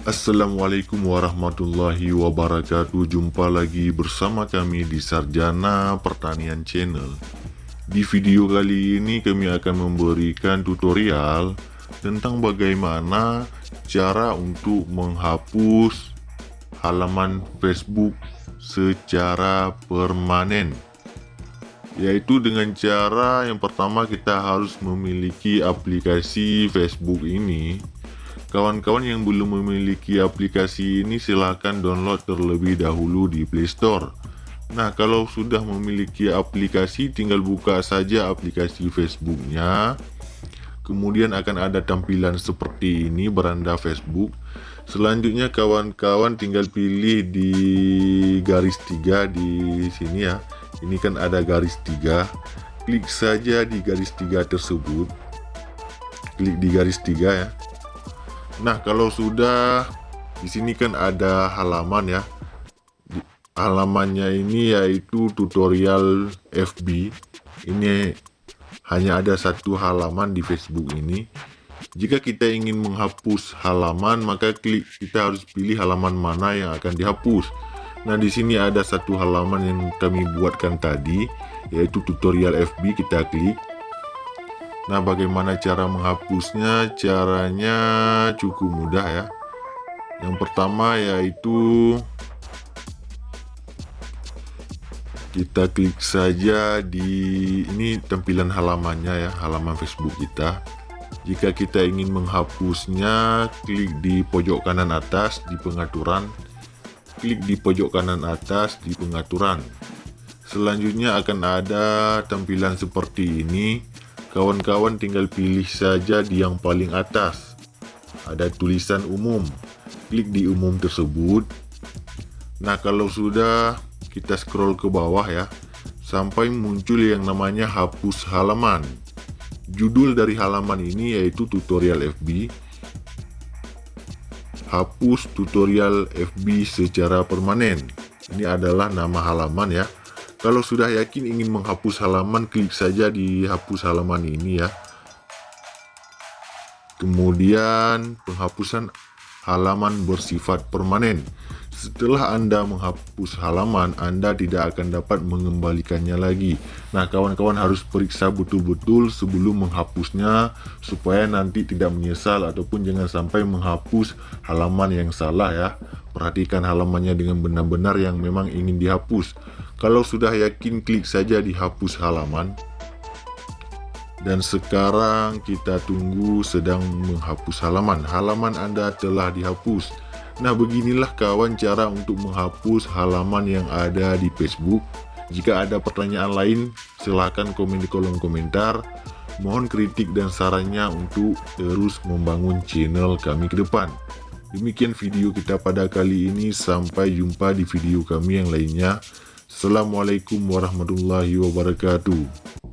Assalamualaikum warahmatullahi wabarakatuh. Jumpa lagi bersama kami di Sarjana Pertanian Channel. Di video kali ini kami akan memberikan tutorial tentang bagaimana cara untuk menghapus halaman Facebook secara permanen. Yaitu dengan cara yang pertama kita harus memiliki aplikasi Facebook ini. Kawan-kawan yang belum memiliki aplikasi ini silahkan download terlebih dahulu di Play Store. Nah, kalau sudah memiliki aplikasi tinggal buka saja aplikasi Facebooknya. Kemudian akan ada tampilan seperti ini, beranda Facebook. Selanjutnya kawan-kawan tinggal pilih di garis 3 di sini ya. Ini kan ada garis 3. Klik saja di garis 3 tersebut. Klik di garis 3 ya. Nah, kalau sudah di sini kan ada halaman ya. Halamannya ini yaitu tutorial FB. Ini hanya ada satu halaman di Facebook ini. Jika kita ingin menghapus halaman, maka kita harus pilih halaman mana yang akan dihapus. Nah, di sini ada satu halaman yang kami buatkan tadi, yaitu tutorial FB. Kita klik. Nah, bagaimana cara menghapusnya? Caranya cukup mudah ya. Yang pertama yaitu kita klik saja di ini tampilan halamannya ya, halaman Facebook kita. Jika kita ingin menghapusnya, klik di pojok kanan atas di pengaturan. Klik di pojok kanan atas di pengaturan. Selanjutnya akan ada tampilan seperti ini. Kawan-kawan tinggal pilih saja di yang paling atas. Ada tulisan umum. Klik di umum tersebut. Nah, kalau sudah kita scroll ke bawah ya, sampai muncul yang namanya hapus halaman. Judul dari halaman ini yaitu tutorial FB. Hapus tutorial FB secara permanen. Ini adalah nama halaman ya. Kalau sudah yakin ingin menghapus halaman, klik saja di hapus halaman ini ya. Kemudian penghapusan halaman bersifat permanen. Setelah Anda menghapus halaman, Anda tidak akan dapat mengembalikannya lagi. Nah, kawan-kawan harus periksa betul-betul sebelum menghapusnya supaya nanti tidak menyesal ataupun jangan sampai menghapus halaman yang salah ya. Perhatikan halamannya dengan benar-benar yang memang ingin dihapus. Kalau sudah yakin, klik saja di hapus halaman. Dan sekarang kita tunggu sedang menghapus halaman. Halaman Anda telah dihapus. Nah, beginilah kawan cara untuk menghapus halaman yang ada di Facebook. Jika ada pertanyaan lain, silahkan komen di kolom komentar. Mohon kritik dan sarannya untuk terus membangun channel kami ke depan. Demikian video kita pada kali ini. Sampai jumpa di video kami yang lainnya. Assalamualaikum warahmatullahi wabarakatuh.